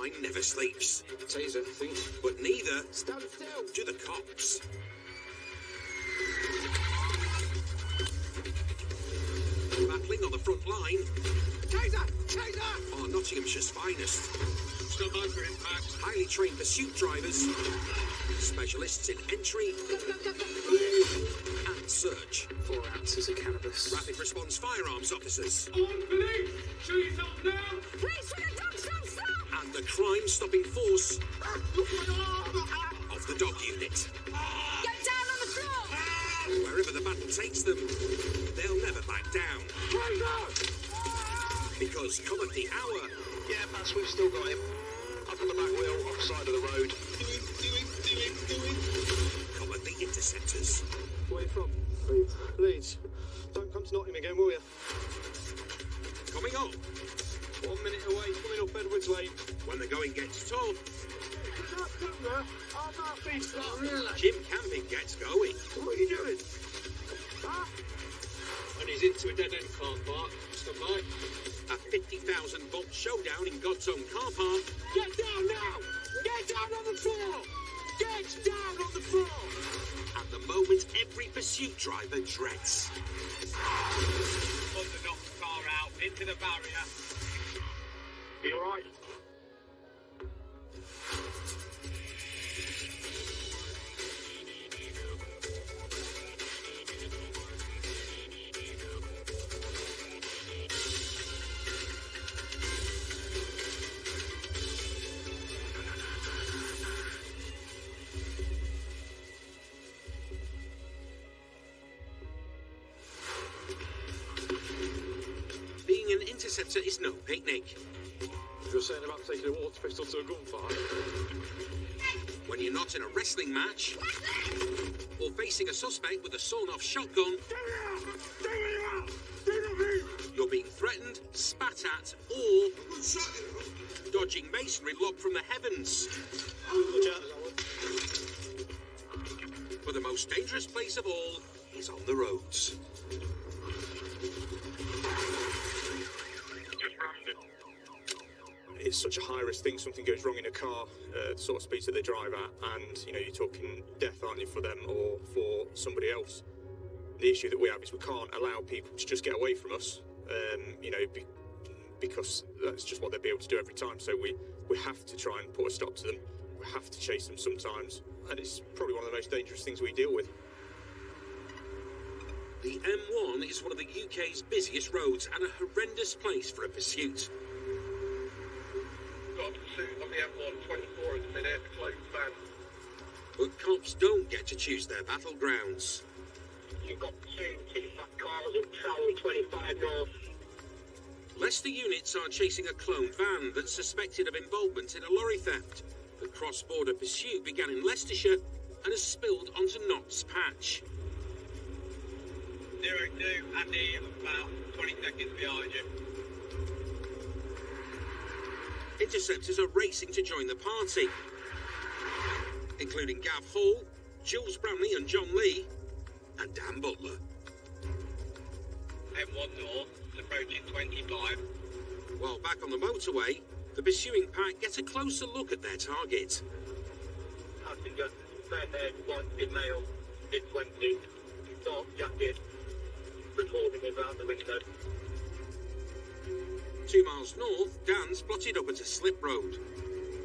crime never sleeps. Taser, I think. But neither Stand still! do the cops. Battling on the front line Taser! Taser! are Nottinghamshire's finest. Stand by for impact. Highly trained pursuit drivers, specialists in entry and search, 4 ounces of cannabis. rapid response firearms officers, On police! Show yourself now! Police, for the dog, stop! and the crime-stopping force of the dog unit. Get down on the floor! Wherever the battle takes them, they'll never back down. Because come at the hour, Yeah, Bats, we've still got him. Up on the back wheel, offside of the road. come at the Interceptors. Where you from? Leeds. Don't come to Nottingham again, will you? Coming up 1 minute away, coming up Edwards Lane. when the going gets tough, I'm not feast really. Jim Camping gets going. What are you doing? Huh? And he's into a dead-end car park. Stand by. A 50,000 volt showdown in God's own car park. Get down now! Get down on the floor! Get down on the floor! At the moment every pursuit driver dreads. Put the knocked car out, into the barrier. You alright? Being an interceptor is no picnic. You're saying about taking a water pistol to a gunfight? When you're not in a wrestling match or facing a suspect with a sawn-off shotgun, you're being threatened, spat at, or dodging masonry lobbed from the heavens. But the most dangerous place of all is on the roads. It's such a high-risk thing. Something goes wrong in a car, the sort of speeds that they drive at, and you're talking death, aren't you, for them or for somebody else. The issue that we have is we can't allow people to just get away from us, because that's just what they'll be able to do every time. So we have to try and put a stop to them. We have to chase them sometimes, and it's probably one of the most dangerous things we deal with. The M1 is one of the UK's busiest roads and a horrendous place for a pursuit. Got a pursuit on the M124 at the minute, closed van. But cops don't get to choose their battlegrounds. You've got two T-Fat cars up Travel 25 North. Leicester units are chasing a cloned van that's suspected of involvement in a lorry theft. The cross-border pursuit began in Leicestershire and has spilled onto Notts Patch. 02, Andy, about 20 seconds behind you. Interceptors are racing to join the party, including Gav Hall, Jules Bramley and John Lee, and Dan Butler. M1 North, approaching 25. While back on the motorway, the pursuing pack get a closer look at their target. Passenger, fair-haired, white male, mid-20s, dark jacket, recording us out the window. 2 miles north, Dan spotted up at a slip road.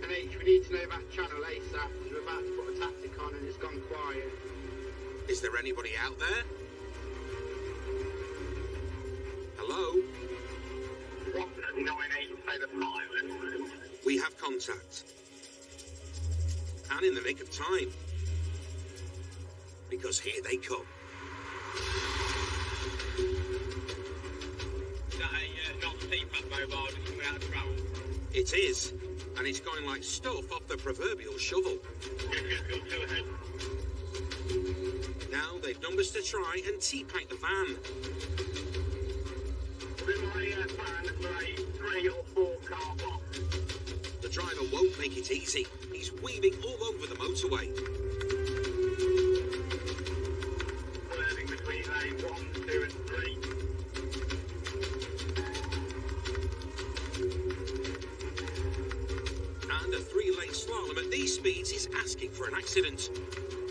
NH, we need to know that channel ASAP. We're about to put a tactic on and it's gone quiet. Is there anybody out there? Hello? 198, say the pilot. We have contact. And in the nick of time. Because here they come. Is that a non-T-Fat mobile just coming out of Travel? It is. And it's going like stuff off the proverbial shovel. Go ahead. Now they've numbers to try and T-pack the van. In my van for a 3 or 4 car box. The driver won't make it easy. He's weaving all over the motorway. Swerving between lane 1, 2 and 3. slalom at these speeds is asking for an accident.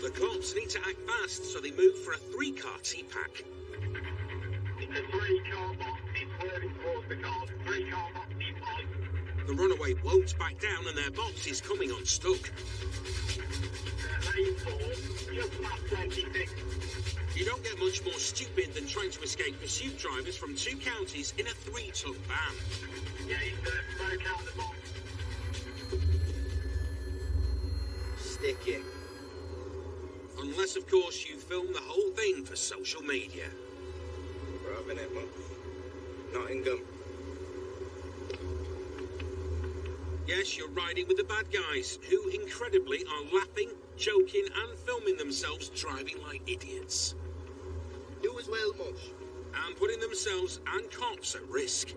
The cops need to act fast, so they move for a 3-car T-pack. It's a 3-car box. It's swerving towards the cars. 3-car box. The runaway won't back down and their box is coming unstuck. Lane 4, just past 26. You don't get much more stupid than trying to escape pursuit drivers from 2 counties in a 3-ton van. Yeah, he's broke out the box. Stick it. Unless, of course, you film the whole thing for social media. We're having it, man. Nottingham. Yes, you're riding with the bad guys, who incredibly are laughing, joking and filming themselves driving like idiots. You as well, much. And putting themselves and cops at risk.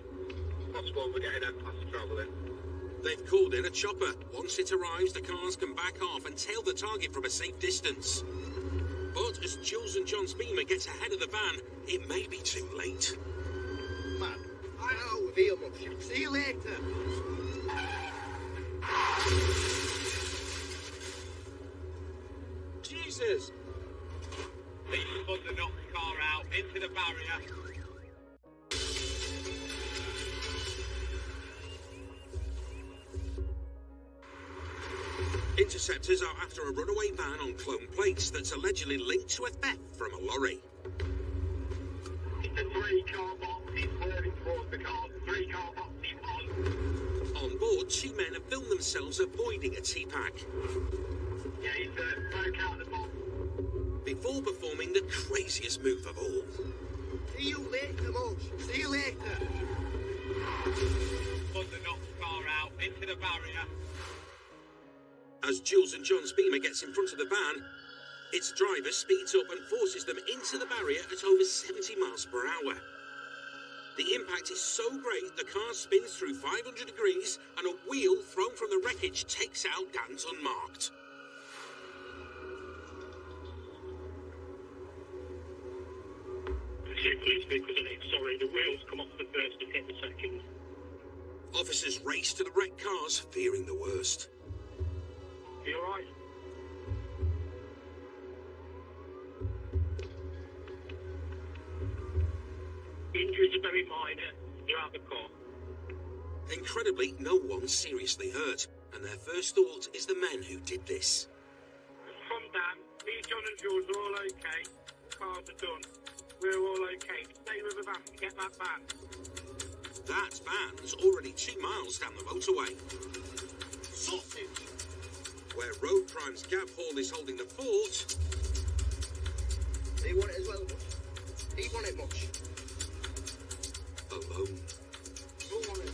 Possible we're getting a pass travelling. They've called in a chopper. Once it arrives, the cars can back off and tail the target from a safe distance. But as Jules and John's Beamer gets ahead of the van, it may be too late. Man, I'm out of here, much. See you later. Jesus! These spuds have knocked the car out into the barrier. Interceptors are after a runaway van on clone plates that's allegedly linked to a theft from a lorry. It's a 3-car box. He's swerving towards the cars. 3-car box. He's on. On board, 2 men have filmed themselves avoiding a T-pack. Yeah, he's broke out the box. Before performing the craziest move of all. See you later, much. See you later. Spuds have knocked the car out into the barrier. As Jules and John's Beamer gets in front of the van, its driver speeds up and forces them into the barrier at over 70 miles per hour. The impact is so great, the car spins through 500 degrees and a wheel thrown from the wreckage takes out Gans unmarked. Police vehicles in it. Sorry, the wheels come off the first and hit the second. Officers race to the wrecked cars, fearing the worst. You alright? Injuries are very minor. You're out of the car. Incredibly, no one's seriously hurt, and their first thought is the men who did this. Calm down. Me, John and George are all okay. The cars are done. We're all okay. Stay with the van and get that van. That van's already 2 miles down the motorway. Sausage! Where Road Crime's Gav Hall is holding the fort, They want it as well, much. He want it, much. alone. Who want it?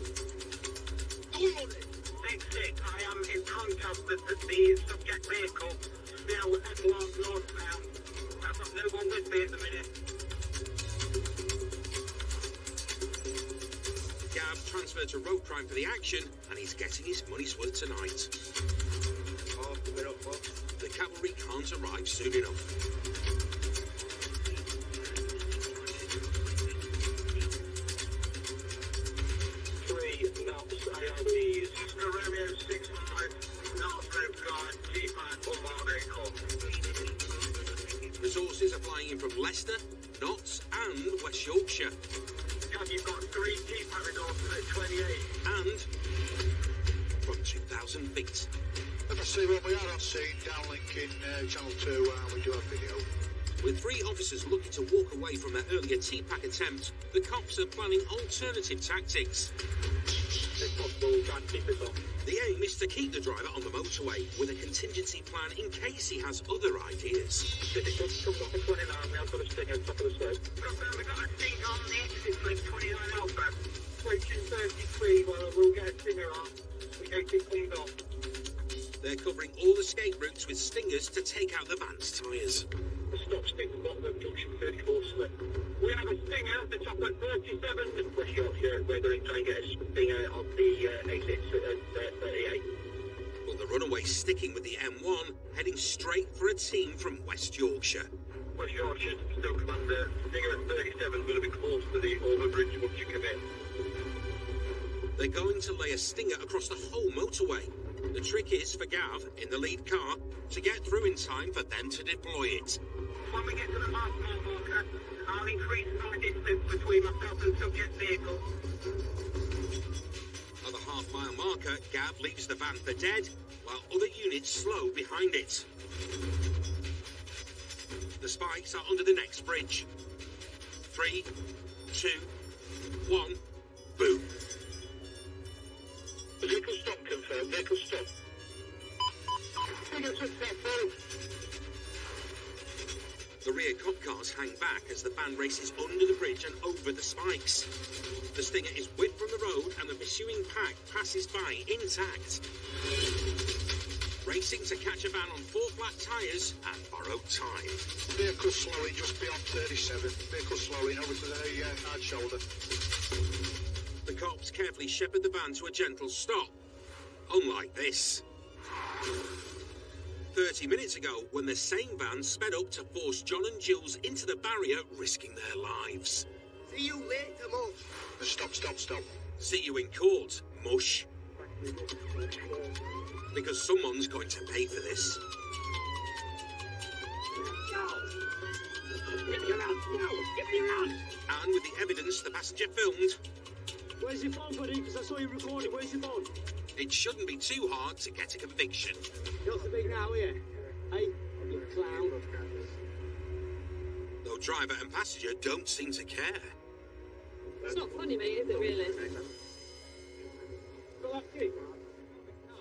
Who want it? 6-6, I am in contact with the subject vehicle. Still M1 northbound. I've got no one with me at the minute. Gav transferred to Road Crime for the action, and he's getting his money's worth tonight. Oh, we're up, much. The cavalry can't arrive soon enough. 3 knots, ARBs. Romeo 65, North Road Drive, T5, Resources are flying in from Leicester, Notts, and West Yorkshire. Gav, you've got 3 T5 resources at 28. And from 2,000 feet. If I see when we are on scene, downlink in Channel 2, we do a video. With 3 officers looking to walk away from their earlier T-pack attempt, the cops are planning alternative tactics. If possible, we'll try and keep this off. The aim is to keep the driver on the motorway with a contingency plan in case he has other ideas. If it comes off at 29, we have got a stinger on top of the slope. We've got a sting on the exit from 29 Alpha. Approaching 33, well, we'll get a stinger on. We get it cleaned off. They're covering all escape routes with stingers to take out the van's tyres. The stop stick at the bottom of junction 34 slip. We have a stinger at the top of 37 in West Yorkshire. We're going to try and get a stinger on the exits at 38. But the runaway's sticking with the M1, heading straight for a team from West Yorkshire. West Yorkshire, still commander. Stinger at 37 is going to be close to the overbridge once you come in. They're going to lay a stinger across the whole motorway. The trick is for Gav, in the lead car, to get through in time for them to deploy it. When we get to the half-mile marker, I'll increase my distance between myself and subject vehicle. At the half-mile marker, Gav leaves the van for dead, while other units slow behind it. The spikes are under the next bridge. 3, 2, 1, boom. Vehicle stop confirmed. Vehicle stop. The rear cop cars hang back as the van races under the bridge and over the spikes. The Stinger is whipped from the road and the pursuing pack passes by intact. Racing to catch a van on 4 flat tyres and borrow time. Vehicle slowing just beyond 37. Vehicle slowing over to the hard shoulder. The cops carefully shepherd the van to a gentle stop. Unlike this. 30 minutes ago, when the same van sped up to force John and Jules into the barrier, risking their lives. See you later, Mush. Stop. See you in court, mush. Because someone's going to pay for this. Give me your hand! No! Give me your hand! And with the evidence the passenger filmed, Where's your phone, buddy? Because I saw you recording. Where's your phone? it shouldn't be too hard to get a conviction. You're so big now, here. Hey, you clown. Though driver and passenger don't seem to care. It's not funny, mate, is it, really?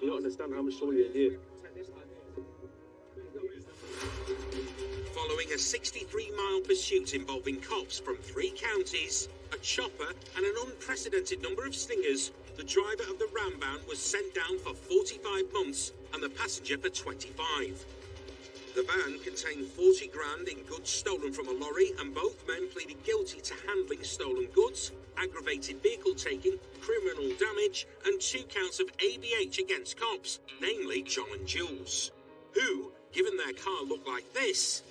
You don't understand how much trouble you're in here. Following a 63-mile pursuit involving cops from 3 counties, a chopper and an unprecedented number of stingers, the driver of the ram van was sent down for 45 months and the passenger for 25. The van contained 40 grand in goods stolen from a lorry, and both men pleaded guilty to handling stolen goods, aggravated vehicle taking, criminal damage, and 2 counts of ABH against cops, namely John and Jules, who, given their car looked like this,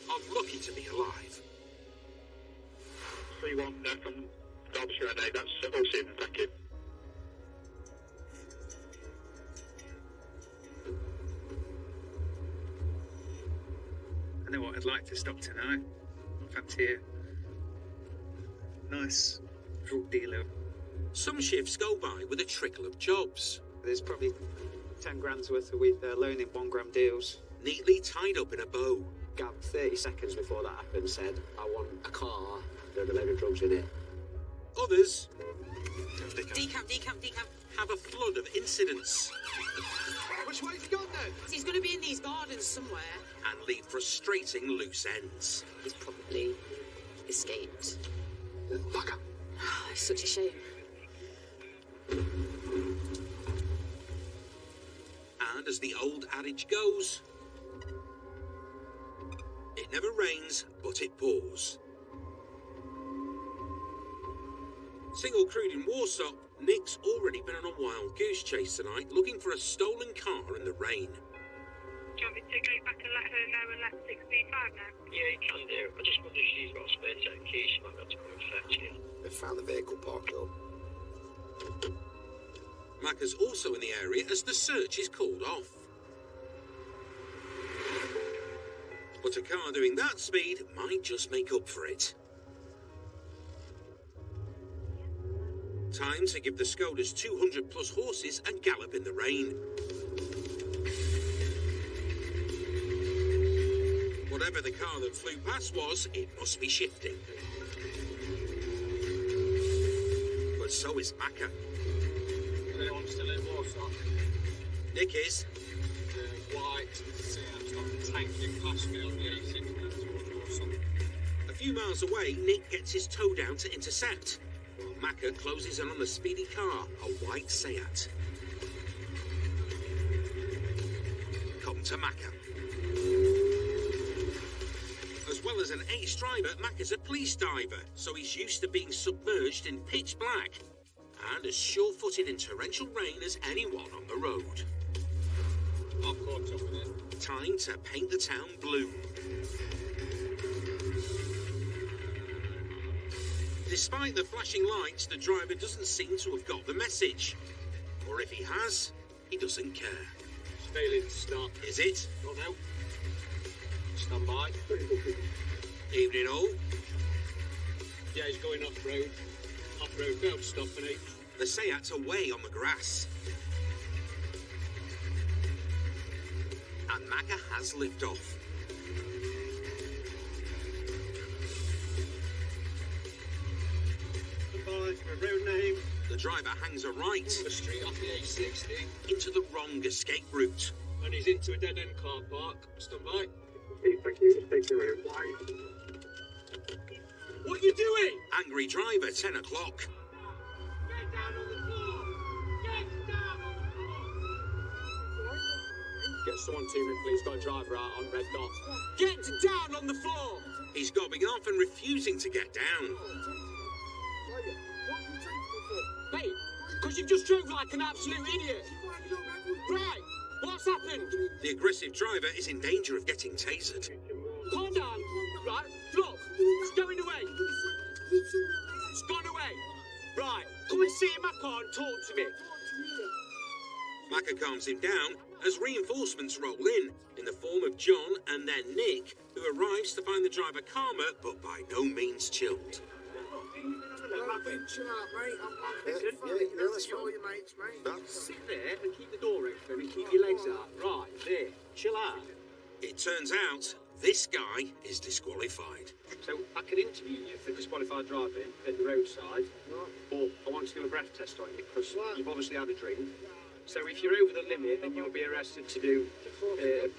are lucky to be alive. 3-1 from Derbyshire NA. That's all seen. Thank you. I know what I'd like to stop tonight. Fancy a nice drug dealer. Some shifts go by with a trickle of jobs, There's probably 10 grand's worth a week there alone in 1 gram deals. neatly tied up in a bow. Gav, 30 seconds before that happened, said, I want a car, there's a load of drugs in it. Others Decamp. have a flood of incidents Which way's he gone then? He's going to be in these gardens somewhere. and leave frustrating loose ends. He's probably escaped. Macca. It's such a shame. And as the old adage goes, it never rains, but it pours. Single crewed in Warsaw, Nick's already been on a wild goose chase tonight, looking for a stolen car in the rain. Do you want me to go back and let her know and let 65 now? Yeah, you can do. I just wonder if she's got a spare set of keys. She might be able to come and fetch you. They found the vehicle parked up. Macca's also in the area as the search is called off. But a car doing that speed might just make up for it. Time to give the Skodas 200 plus horses and gallop in the rain. Whatever the car that flew past was, it must be shifting. But so is Macca. Is anyone still in Warsaw? Nick is. White, tanking past me on the A6 now towards Warsaw. A few miles away, Nick gets his tow down to intercept, while Macca closes in on a speedy car, a white Seat. Come to Macca. As well as an ace driver, Macca's a police diver, so he's used to being submerged in pitch black, and as sure-footed in torrential rain as anyone on the road. I'm caught up with it. Time to paint the town blue. Despite the flashing lights, the driver doesn't seem to have got the message. Or if he has, he doesn't care. It's failing to start. Is it? Don't know. Stand by. Evening all. Yeah, he's going off-road. Off-road, belt stopping it. The Seat's away on the grass. And Macca has liftoff. Goodbye for a road name. The driver hangs a right The street off the A60. into the wrong escape route. And he's into a dead-end car park. Stand by. Thank you. Just take the road wide. What are you doing? Angry driver, 10 o'clock. Get down on the floor! Get down on the floor! Get someone to me, please. Got a driver out on red dot. Get down on the floor! He's gobbing off and refusing to get down. Mate, because you've just drove like an absolute idiot. Right, what's happened? The aggressive driver is in danger of getting tasered. Calm down. Right, look, it's going away. It's gone away. Right, come and sit in my car and talk to me. Macca calms him down as reinforcements roll in the form of John and then Nick, who arrives to find the driver calmer but by no means chilled. Chill out, mate. Sit there and keep the door open and keep your legs out. Right, there, chill out. It turns out this guy is disqualified. So I can interview you for disqualified driving at the roadside, or I want to do a breath test on you because you've obviously had a drink. So if you're over the limit, then you'll be arrested to do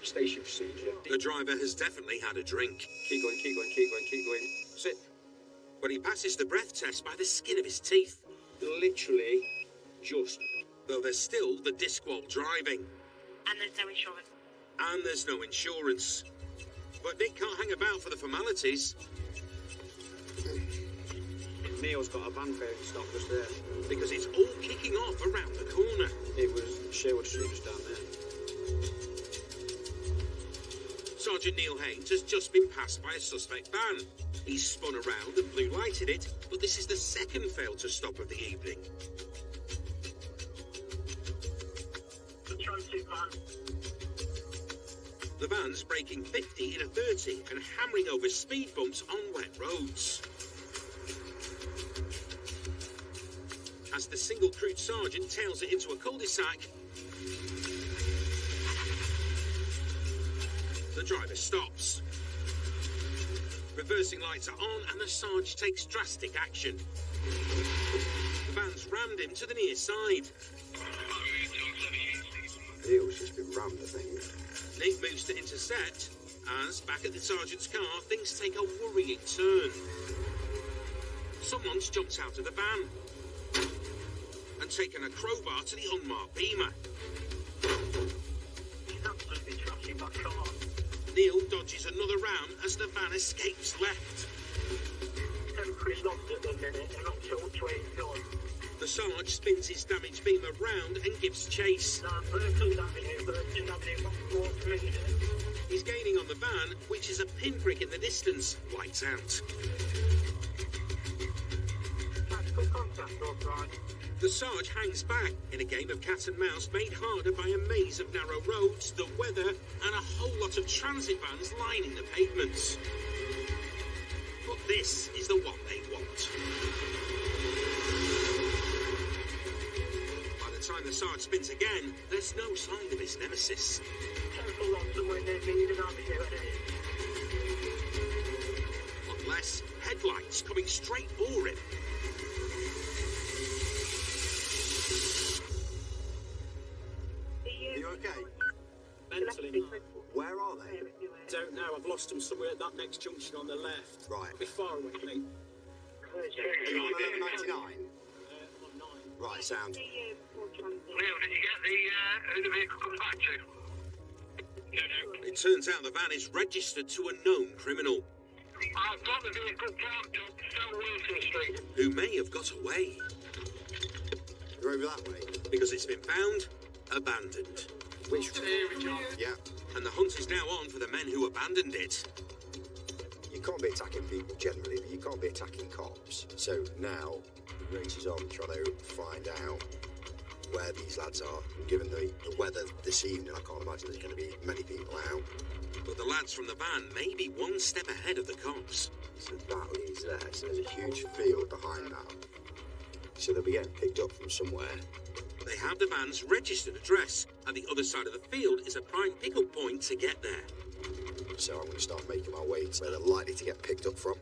station procedure. The driver has definitely had a drink, Keep going, keep going, keep going, keep going. Sit. but he passes the breath test by the skin of his teeth. Literally, just. Though there's still the disqual driving. And there's no insurance. And there's no insurance. But Nick can't hang about for the formalities. Neil's got a van fare to stop us there. Because it's all kicking off around the corner. It was Sherwood Street just down there. Sergeant Neil Haynes has just been passed by a suspect van. He's spun around and blue lighted it, but this is the second fail to stop of the evening. The transit van. The van's braking 50 in a 30 and hammering over speed bumps on wet roads. As the single-crewed sergeant tails it into a cul-de-sac, the driver stops. Reversing lights are on and the Sarge takes drastic action. The van's rammed him to the near side. Neil's just been rammed, I think. Nick moves to intercept as, back at the sergeant's car, things take a worrying turn. Someone's jumped out of the van and taken a crowbar to the unmarked Beamer. He's absolutely trashing my car. Neil dodges another ram as the van escapes left. Temporary locked at the minute. I'm not sure which way he's gone. The Sarge spins his damaged Beamer round and gives chase. Berkeley Avenue, Berkeley Avenue, not towards me. He's gaining on the van, which is a pinprick in the distance. Lights out. Tactical contact authorised. The Sarge hangs back in a game of cat and mouse made harder by a maze of narrow roads, the weather, and a whole lot of transit vans lining the pavements. But this is the one they want. By the time the Sarge spins again, there's no sign of his nemesis. Careful on somewhere near Leeds Avenue, Unless headlights coming straight for him. Are you okay? Mentally. Where are they? Don't know, I've lost them somewhere at that next junction on the left. Right. A bit far away, mate. Are you on 1199? On 9. Right, sound. Neil, did you get who the vehicle comes back to? No. It turns out the van is registered to a known criminal I've got the vehicle parked up South Wilson Street. who may have got away You're over that way? because it's been found abandoned. Which Yeah. And the hunt is now on for the men who abandoned it. You can't be attacking people generally, but you can't be attacking cops. So now the race is on trying to find out where these lads are. Given the weather this evening, I can't imagine there's going to be many people out. But the lads from the van may be one step ahead of the cops. So that leads there, so there's a huge field behind that. So they'll be getting picked up from somewhere. They have the van's registered address, and the other side of the field is a prime pickup point to get there. So I'm going to start making my way to where they're likely to get picked up from.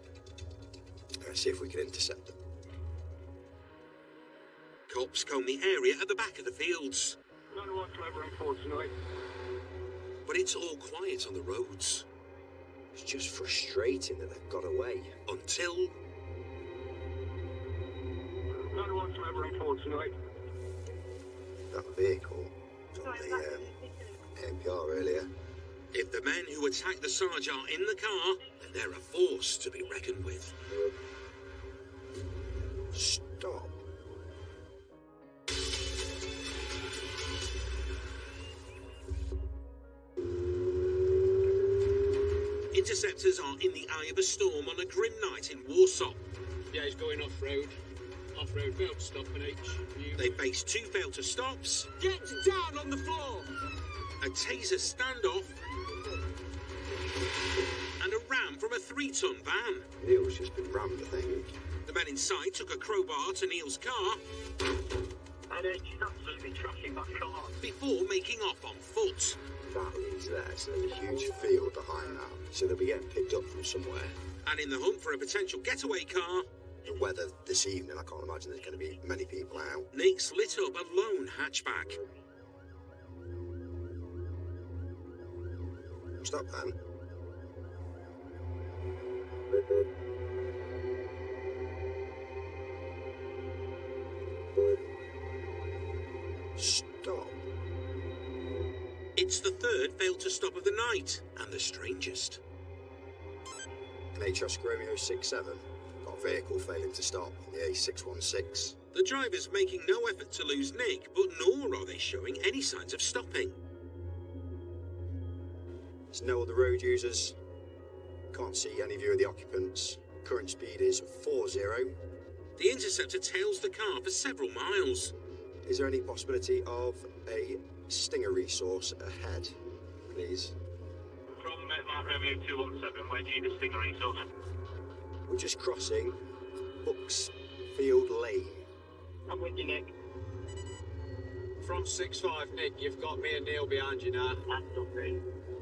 See if we can intercept them. Cops comb the area at the back of the fields. None whatsoever in port tonight. But it's all quiet on the roads. It's just frustrating that they've got away. Until... None whatsoever in port tonight. That vehicle on the ANPR earlier. If the men who attacked the Sarge are in the car, then they're a force to be reckoned with. Stop. Interceptors are in the eye of a storm on a grim night in Warsaw. Yeah, he's going off-road. Off-road failed to stop an H. They face 2 fail-to-stops. Get down on the floor! A Taser standoff. And a ram from a 3-ton van. Neil's just been rammed, I think. The men inside took a crowbar to Neil's car. And it's absolutely trashing that car. Before making off on foot. That leads there, so there's a huge field behind that. So they'll be getting picked up from somewhere. And in the hunt for a potential getaway car... The weather this evening, I can't imagine there's going to be many people out. Nick's lit up a lone hatchback. Stop, man. Stop. It's the 3rd fail-to-stop of the night, and the strangest. NHS Romeo 67. Got a vehicle failing to stop on the A616. The driver's making no effort to lose Nick, but nor are they showing any signs of stopping. There's no other road users. Can't see any view of the occupants. Current speed is 40. The Interceptor tails the car for several miles. Is there any possibility of a Stinger resource ahead, please? From Mark Romeo 217, where do you need a Stinger resource? We're just crossing Bucksfield Lane. I'm with you, Nick. From 6-5, Nick, you've got me and Neil behind you now. That's okay.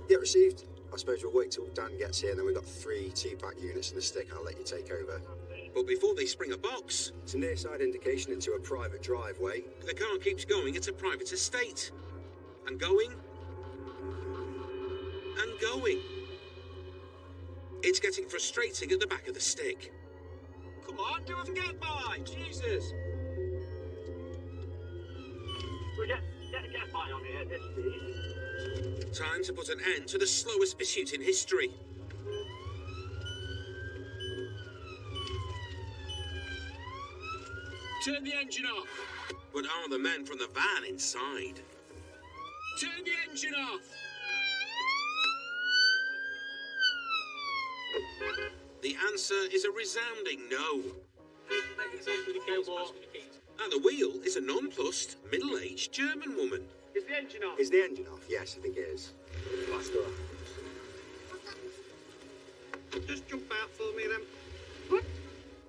Yeah, received. I suppose we'll wait till Dan gets here, and then we've got 3 T-pack units and a stick. I'll let you take over. But before they spring a box... It's a near side indication into a private driveway. The car keeps going at a private estate. And going... and going. It's getting frustrating at the back of the stick. Come on, do a get by! Jesus! We get by on here at this speed. Time to put an end to the slowest pursuit in history. Turn the engine off! But are the men from the van inside? Turn the engine off! The answer is a resounding no. At the wheel is a nonplussed, middle-aged German woman. Is the engine off? Is the engine off? Yes, I think it is. Blast her. Just jump out for me then. What?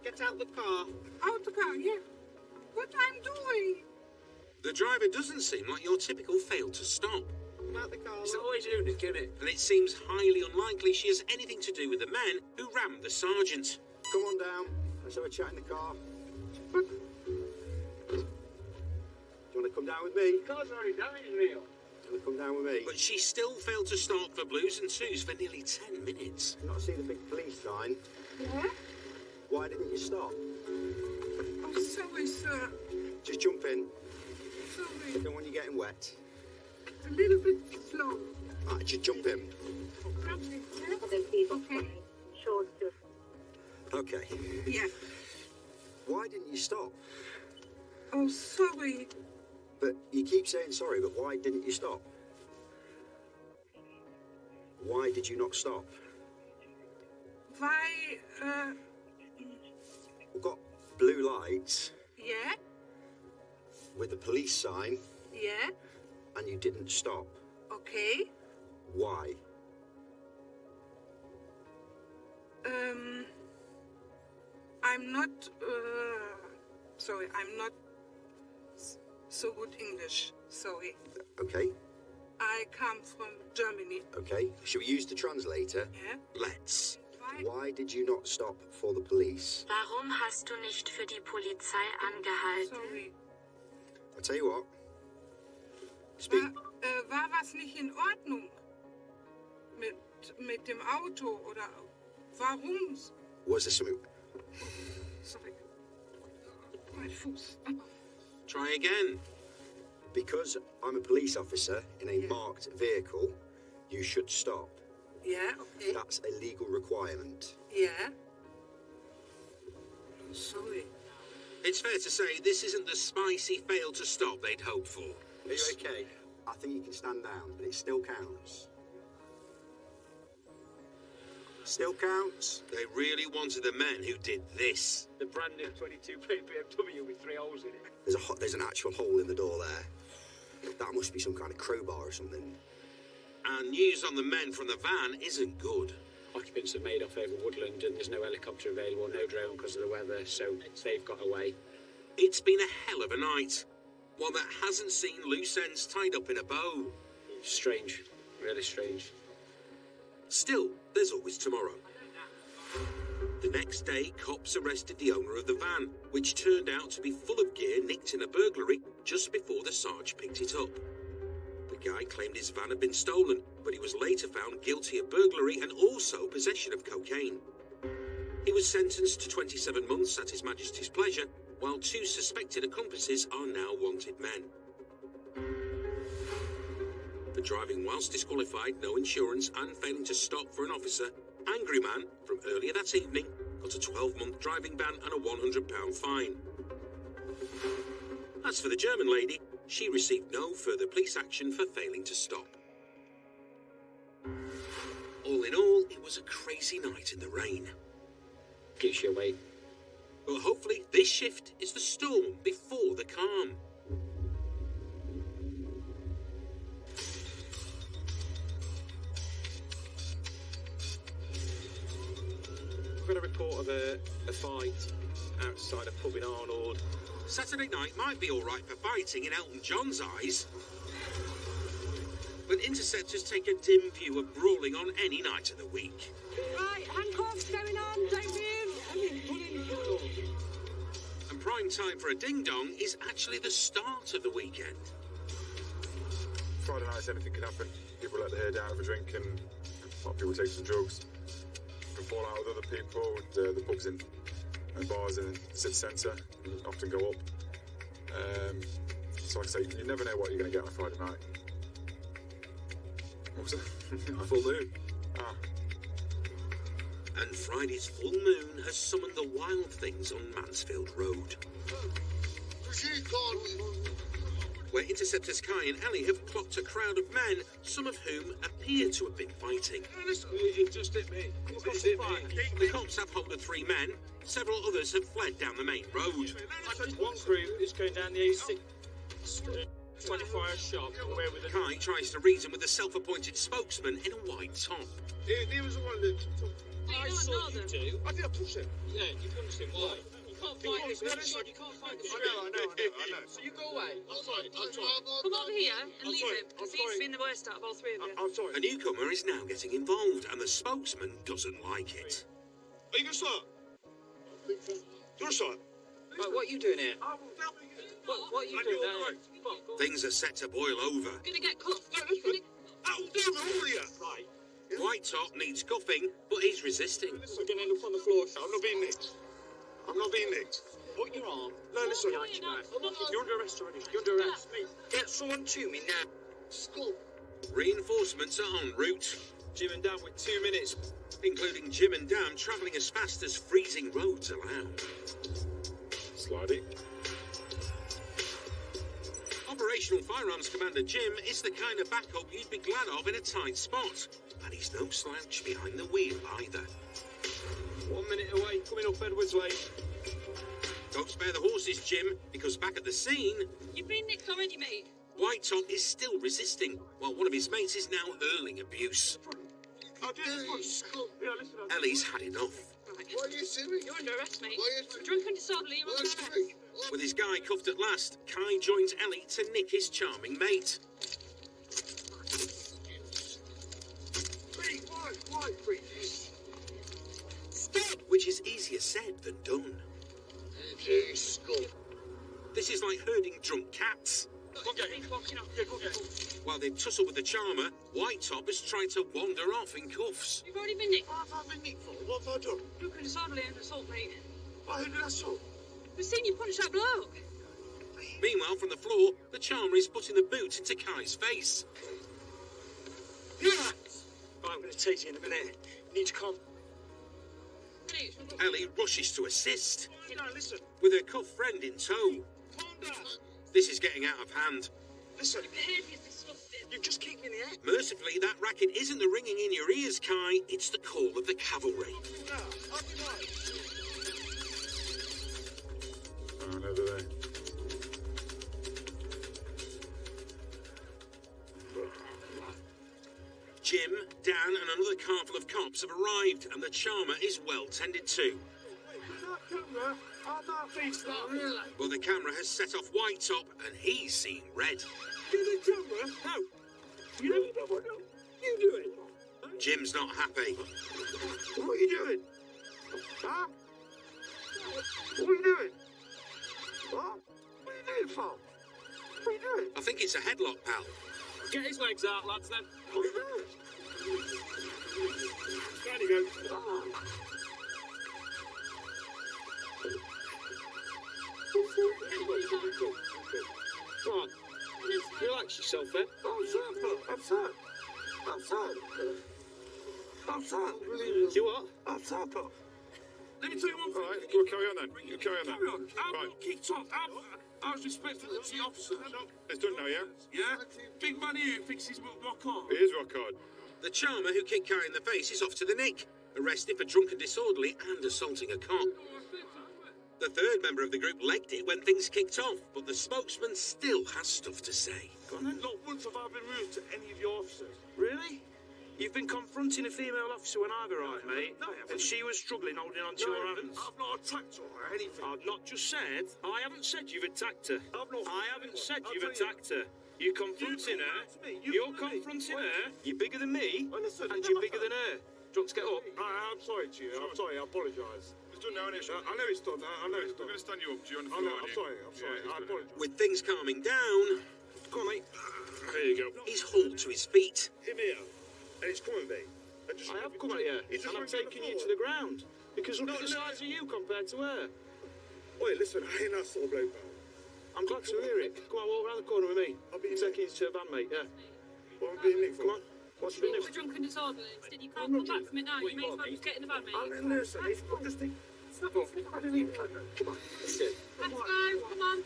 Get out the car. Out the car, yeah. What I'm doing? The driver doesn't seem like your typical fail to stop. Come out the car. It's always you, Nick, isn't it? And it seems highly unlikely she has anything to do with the men who rammed the sergeant. Come on down. Let's have a chat in the car. But Do you want to come down with me? The car's already damaged, Neil. Do you want to come down with me? But she still failed to stop for blues and twos for nearly 10 minutes. You not see the big police sign? yeah? Why didn't you stop? Oh, sorry, sir. Just jump in. Sorry. I don't want you getting wet. A little bit slow. Alright, just jump in. Okay. Sure, Okay. Yeah. Why didn't you stop? Oh, sorry. But you keep saying sorry, but why didn't you stop? Why did you not stop? Why, We've got blue lights. yeah? with the police sign, Yeah? and you didn't stop. Okay. Why? I'm not, sorry, I'm not so good English. Sorry. Okay. I come from Germany. Okay. Shall we use the translator? Yeah? Let's. Why did you not stop for the police? Warum hast du nicht für die Polizei angehalten? Sorry. I'll tell you what. Speak. War was nicht in Ordnung? Mit dem Auto oder warum? Was there something? Sorry. My Fuß. Try again. Because I'm a police officer in a marked vehicle, you should stop. Yeah, okay. That's a legal requirement. Yeah. Sorry. It's fair to say this isn't the spicy fail to stop they'd hoped for. Are you okay? I think you can stand down, but it still counts. Still counts. They really wanted the men who did this. The brand new 22 plate BMW with 3 holes in it. There's an actual hole in the door there. That must be some kind of crowbar or something. And news on the men from the van isn't good. Occupants have made off over woodland and there's no helicopter available, no drone because of the weather, so they've got away. It's been a hell of a night. One that hasn't seen loose ends tied up in a bow. Strange. Really strange. Still, there's always tomorrow. The next day, cops arrested the owner of the van, which turned out to be full of gear nicked in a burglary just before the Sarge picked it up. The guy claimed his van had been stolen, but he was later found guilty of burglary and also possession of cocaine. He was sentenced to 27 months at His Majesty's pleasure, while 2 suspected accomplices are now wanted men. For driving whilst disqualified, no insurance, and failing to stop for an officer, Angry Man, from earlier that evening, got a 12-month driving ban and a £100 fine. As for the German lady, she received no further police action for failing to stop. All in all, it was a crazy night in the rain. Keeps you awake. But hopefully this shift is the storm before the calm. We've got a report of a fight outside a pub in Arnold. Saturday night might be all right for fighting in Elton John's eyes. But Interceptors take a dim view of brawling on any night of the week. Right, handcuffs going on, don't And prime time for a ding-dong is actually the start of the weekend. Friday nights, anything can happen. People let their hair down, have a drink, and a lot of people take some drugs. You can fall out with other people, and the pubs and bars in the city centre often go up. So like I say, you never know what you're going to get on a Friday night. What was that? A full moon. Ah. And Friday's full moon has summoned the wild things on Mansfield Road, where Interceptors Kai and Ellie have clocked a crowd of men, some of whom appear to have been fighting. It just hit me. The cops have hold of 3 men. Several others have fled down the main road. One crew is going down the A6 24-hour shop. Kai tries to reason with the self-appointed spokesman in a white top. He was the one that... I saw you do. I did push him. Yeah, you punched him. Why? You can't fight this. You can't fight this. I know. So you go away. I'm sorry. Come over here and leave him, because he's been the worst out of all 3 of you. I'm sorry. A newcomer is now getting involved, and the spokesman doesn't like it. Are you going to start? You're a start. What are you doing here? What are you doing there? Things are set to boil over. You're going to get cuffed. Right. White Top needs cuffing, but he's resisting. Listen, you're going to end up on the floor. I'm not being nicked. Put your arm. No, listen. You're under arrest already. You're under arrest. Get someone to me now. School. Reinforcements are en route. Jim and Dan with 2 minutes. Including Jim and Dan travelling as fast as freezing roads allow. Slidey. Operational Firearms Commander Jim is the kind of backup you'd be glad of in a tight spot. And he's no slouch behind the wheel either. 1 minute away, coming up Edwards Way. Don't spare the horses, Jim, because back at the scene, You've been nicked already, mate. White Top is still resisting, while one of his mates is now hurling abuse. Ellie's had enough. What are you doing? You're under arrest, mate. Drunk and disorderly, you're under arrest. With his guy cuffed at last, Kai joins Ellie to nick his charming mate. Which is easier said than done. This is like herding drunk cats. While they tussle with the charmer, White Top is trying to wander off in cuffs. You've already been nicked. What have I been nicked for? What have I done? Drunk and disorderly and assault, mate. Who did I assault? We've seen you punch that bloke. Meanwhile, from the floor, the charmer is putting the boot into Kai's face. Right, I'm going to tase you in a minute. You need to calm. Ellie rushes to assist, No, listen. with her cuffed friend in tow. Calm down. This is getting out of hand. Listen. Your behaviour's disgusting. You just keep me in the air. Mercifully, that racket isn't the ringing in your ears, Kai. It's the call of the cavalry. Oh, never there. Jim, Dan, and another car full of cops have arrived, and the charmer is well tended to. Well, the camera has set off White Top, and he's seeing red. You do it. Jim's not happy. What are you doing? Huh? What are you doing? What? What are you doing, Paul? What are you doing? I think it's a headlock, pal. Get his legs out, lads, then. What are you doing? There you go. What? Relax yourself, then. I'm sad. You what? I'm sad, Pop. Let me tell you one thing. All right, go carry on then. You carry on then. I'm Right. not kicked off. I was respectful to the officer. It's done now, yeah? Yeah? Big man here who thinks he's rock on. It is rock hard. The charmer who kicked Kai in the face is off to the nick, arrested for drunk and disorderly and assaulting a cop. The third member of the group legged it when things kicked off, but the spokesman still has stuff to say. Not once have I been rude to any of your officers. Really? You've been confronting a female officer when I've arrived, mate, and she was struggling holding on to your hands. I've not attacked her or anything. I've not just said. I haven't said you've attacked her. I haven't said I'll you've tell you. attacked her. You're confronting her. You're confronting her. You're bigger than me, Listen, and you're bigger than her. Do you want to get up? I'm sorry to you. I'm sorry. I apologise. It's done now, isn't it? I know it's done. I know it's We're done. going to stand you up. Do you on the I floor? know. I'm sorry. I apologise. With things calming down, Come on, mate. There you go. he's hauled to his feet. Him here. And it's coming, mate. I have come at you, and I'm taking you to the ground. Because look at the size of you compared to her. Wait, listen. I ain't that sort of bloke, pal. I'm glad to hear it. Come on, walk round the corner with me. I'm taking you to a van, mate, yeah. What am I being nicked for? Come on. What's your You business? were drunk and disorderly. Instead, you can't come back from it now. You may as well just get in the van, mate. I'm listen. I'm just thinking. I didn't even come on. Let's go. Come on.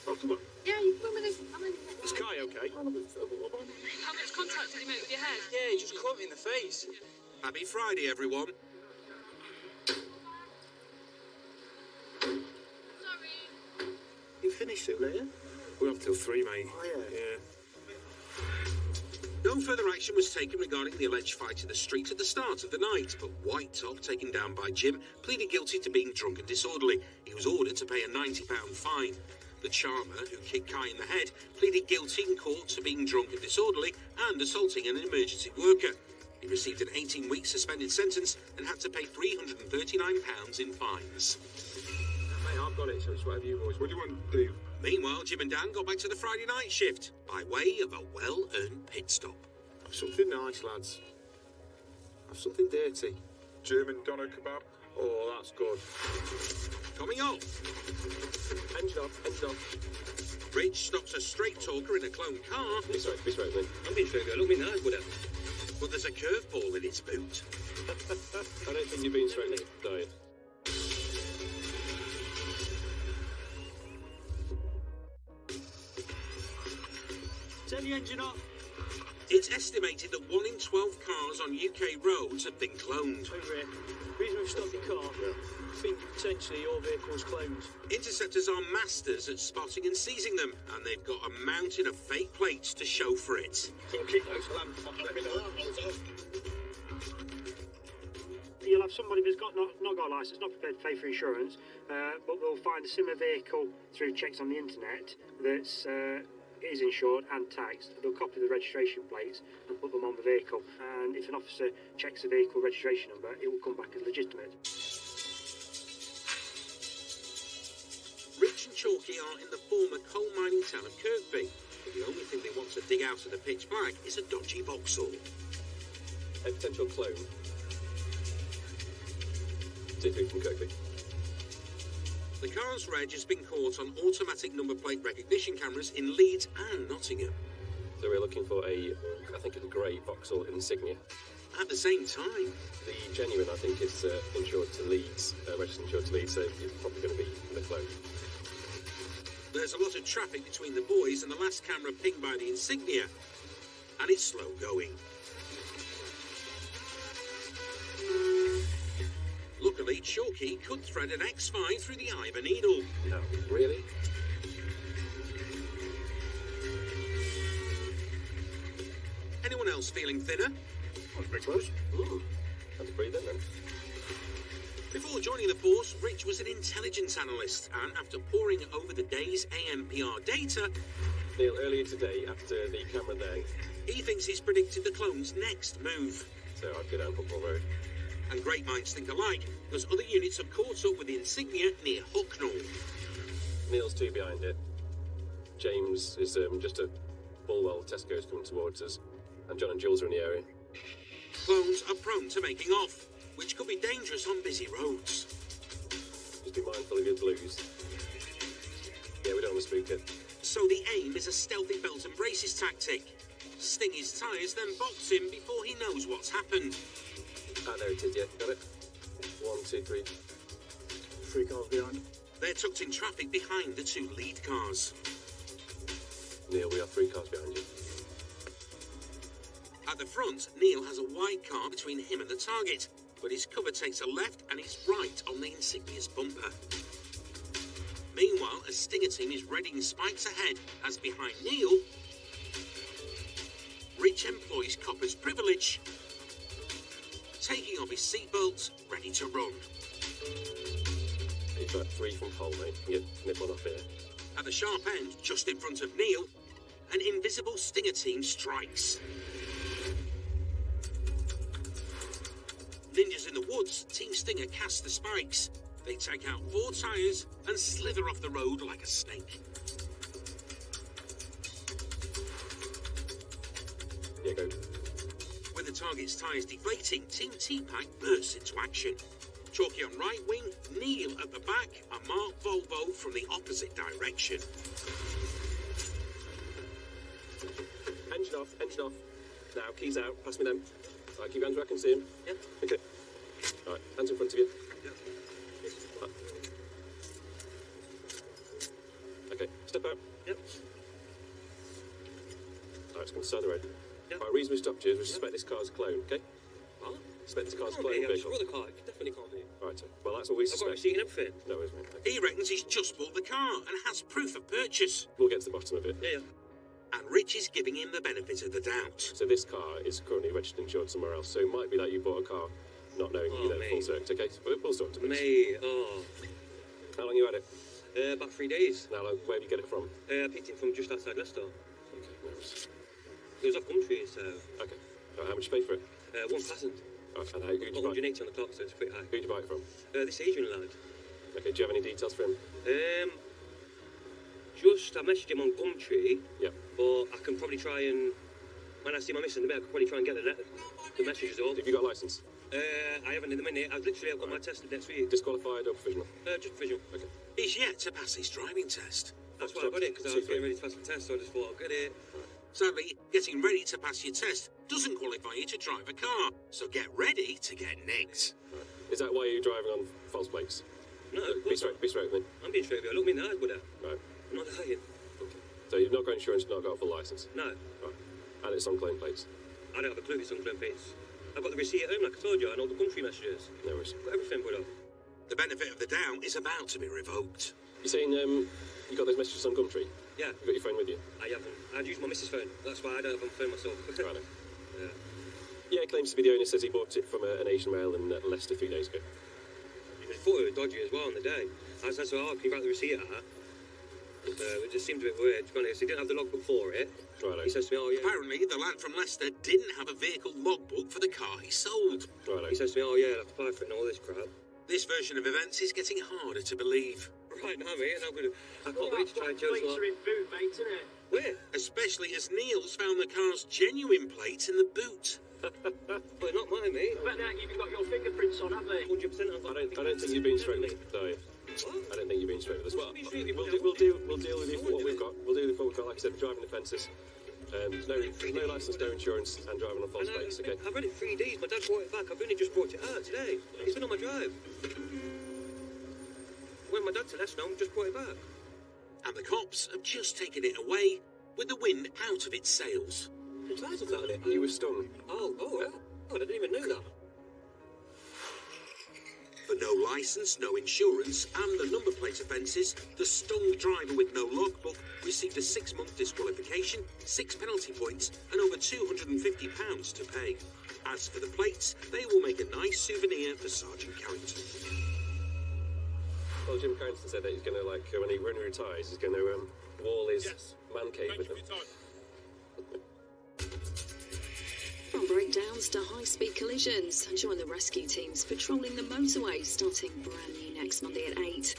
Oh, come on. Yeah, you come with us. I'm in. Is Kai okay? How much contact did he make with your head? Yeah, he just caught me in the face. Happy Friday, everyone. Sorry. You finished soon, are you? We're up till 3, mate. Oh, yeah. No further action was taken regarding the alleged fight in the street at the start of the night, but White Top, taken down by Jim, pleaded guilty to being drunk and disorderly. He was ordered to pay a £90 fine. The charmer, who kicked Kai in the head, pleaded guilty in court to being drunk and disorderly and assaulting an emergency worker. He received an 18-week suspended sentence and had to pay £339 in fines. Mate, I've got it, so it's whatever you boys. What do you want, Dave? Meanwhile, Jim and Dan got back to the Friday night shift by way of a well-earned pit stop. Have something nice, lads. Have something dirty. German doner kebab. Oh, that's good. Coming up, Engine off. Rich stops a straight talker in a clone car, This way, mate. I'm being straight, girl. Look me nice, whatever. but there's a curveball in its boot. I don't think you're being straight, do you? Turn the engine off. It's estimated that 1 in 12 cars on UK roads have been cloned. Over here. The reason we've stopped your car, I think potentially your vehicle's cloned. Interceptors are masters at spotting and seizing them, and they've got a mountain of fake plates to show for it. Keep those lamps on. You'll have somebody that's not got a licence, not prepared to pay for insurance, but they'll find a similar vehicle through checks on the internet that's is insured and taxed. They'll copy the registration plates and put them on the vehicle, and if an officer checks the vehicle registration number, it will come back as legitimate. Rich and Chalky are in the former coal mining town of Kirkby, but the only thing they want to dig out of the pitch black is a dodgy Vauxhall. A potential clone. Particularly from Kirkby. The car's reg has been caught on automatic number plate recognition cameras in Leeds and Nottingham. So we're looking for I think a grey Vauxhall Insignia. At the same time, the genuine, I think, is insured to Leeds, registered insured to Leeds, so it's probably going to be the clone. There's a lot of traffic between the boys and the last camera pinged by the Insignia, and it's slow going. Luckily, Chalky could thread an X5 through the eye of a needle. No, really? Anyone else feeling thinner? That's pretty close. Had to breathe in then. Before joining the force, Rich was an intelligence analyst, and after poring over the day's AMPR data... Neil, earlier today, after the camera there... he thinks he's predicted the clone's next move. So I'd go down Football Road. And great minds think alike, because other units have caught up with the Insignia near Hucknall. Neil's two behind it. James is just a Bulwell Tesco's coming towards us, and John and Jules are in the area. Clones are prone to making off, which could be dangerous on busy roads. Just be mindful of your blues. Yeah, we don't want to spook it. So the aim is a stealthy belt and braces tactic. Sting his tyres, then box him before he knows what's happened. Ah, there it is, yeah, got it. 1, 2, 3. 3 cars behind. They're tucked in traffic behind the 2 lead cars. Neil, we have 3 cars behind you. At the front, Neil has a wide car between him and the target, but his cover takes a left and he's right on the Insignia's bumper. Meanwhile, a Stinger team is readying spikes ahead as behind Neil, Rich employs Copper's privilege, taking off his seatbelt, ready to run. You've got 3 from pole, mate. You nip one off here. At the sharp end, just in front of Neil, an invisible Stinger team strikes. Ninjas in the woods, Team Stinger casts the spikes. They take out 4 tyres and slither off the road like a snake. Yeah, go. With the target's tyres deflating, Team T-Pack bursts into action. Chalky on right wing, Neil at the back, and Mark Volvo from the opposite direction. Engine off, engine off. Now, keys out, pass me them. All right, keep your hands where I can see them. Yeah. Okay. All right, hands in front of you. Yeah. Right. Okay, step out. Yep. All right, it's going to side the road. Yep. All right, reason we stopped you is we suspect this car's a clone, okay? What? Suspect this car's a Can't clone be, vehicle. I've got the car, it definitely can't be. All right, so, well, that's what we I've got a suspect. receipt and everything. No, isn't it? Okay. He reckons he's just bought the car and has proof of purchase. We'll get to the bottom of it. Yeah. And Rich is giving him the benefit of the doubt. So this car is currently registered and insured somewhere else, so it might be that you bought a car not knowing, full circuit, okay? So we'll sort it. Mate, oh. How long you had it? About 3 days. Now, where did you get it from? I picked it from just outside Leicester. Okay, no worries. It was off country, so... Okay. How much did you pay for it? 1,000. Right, and who did you buy? 180 on the clock, so it's pretty high. Who did you buy it from? This Asian lad. Okay, do you have any details for him? I messaged him on Gumtree. Yep. But I can probably try and... When I see my missus in the bed, I can probably try and get the messages all. Have you got a licence? I haven't in the minute. I've got my test next week. Disqualified or provisional? Just provisional. Okay. He's yet to pass his driving test. That's why I got it, because I was getting ready to pass the test, so I just thought, I'll get it. Right. Sadly, getting ready to pass your test doesn't qualify you to drive a car, so get ready to get nicked. Right. Is that why you're driving on false plates? No. Be straight with me. I'm being straight with you. Look me in the eyes, Buddha. Right. I'm not lying. Okay. So you've not got insurance, not got a full licence? No. Right. And it's on claim plates. I don't have a clue if it's on claim plates. I've got the receipt at home, like I told you, and all the country messages. No worries. Got everything put up. The benefit of the doubt is about to be revoked. You're saying you got those messages on Gumtree? Yeah. You got your phone with you? I haven't. I'd use my missus' phone. That's why I don't have my phone myself. Right. Yeah. Yeah, claims to be the owner, says he bought it from an Asian male in Leicester 3 days ago. I thought it was dodgy as well on the day. I said, so, can you write the receipt at that? It just seemed a bit weird, to be honest. He didn't have the logbook for it. Right. He says to me, oh, yeah. Apparently, the lad from Leicester didn't have a vehicle logbook for the car he sold. Right. He says to me, oh, yeah, I'll apply for it and all this crap. This version of events is getting harder to believe. Right now, mate, I can't wait to try and choose one. In boot, mate, isn't it? Where? Especially as Niels found the car's genuine plate in the boot. But not mine, mate. I bet now you've got your fingerprints on, haven't they? 100% I've got I don't think you've been straight with it, though. I don't think you've been straight with us. Well, we'll deal with you for what we've got. We'll deal with what we've got. Like I said, driving offences. No licence, no insurance, and driving on false plates. Okay. I've read it 3 days. My dad brought it back. I've only just brought it out today. It's been on my drive. When my dad said that's no, I just brought it back. And the cops have just taken it away with the wind out of its sails. The Taser found it. You were stung. Oh, I didn't even know that. For no licence, no insurance, and the number plate offences, the stung driver with no logbook received a 6-month disqualification, 6 penalty points, and over £250 to pay. As for the plates, they will make a nice souvenir for Sergeant Carrington. Well, Jim Carrington said that he's going to, when he retires, he's going to wall his man cave with them. From breakdowns to high-speed collisions, join the rescue teams patrolling the motorway starting brand new next Monday at 8.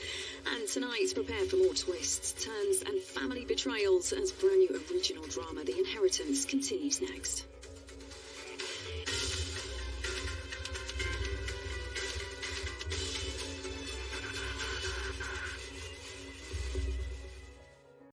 And tonight, prepare for more twists, turns and family betrayals as brand new original drama The Inheritance continues next.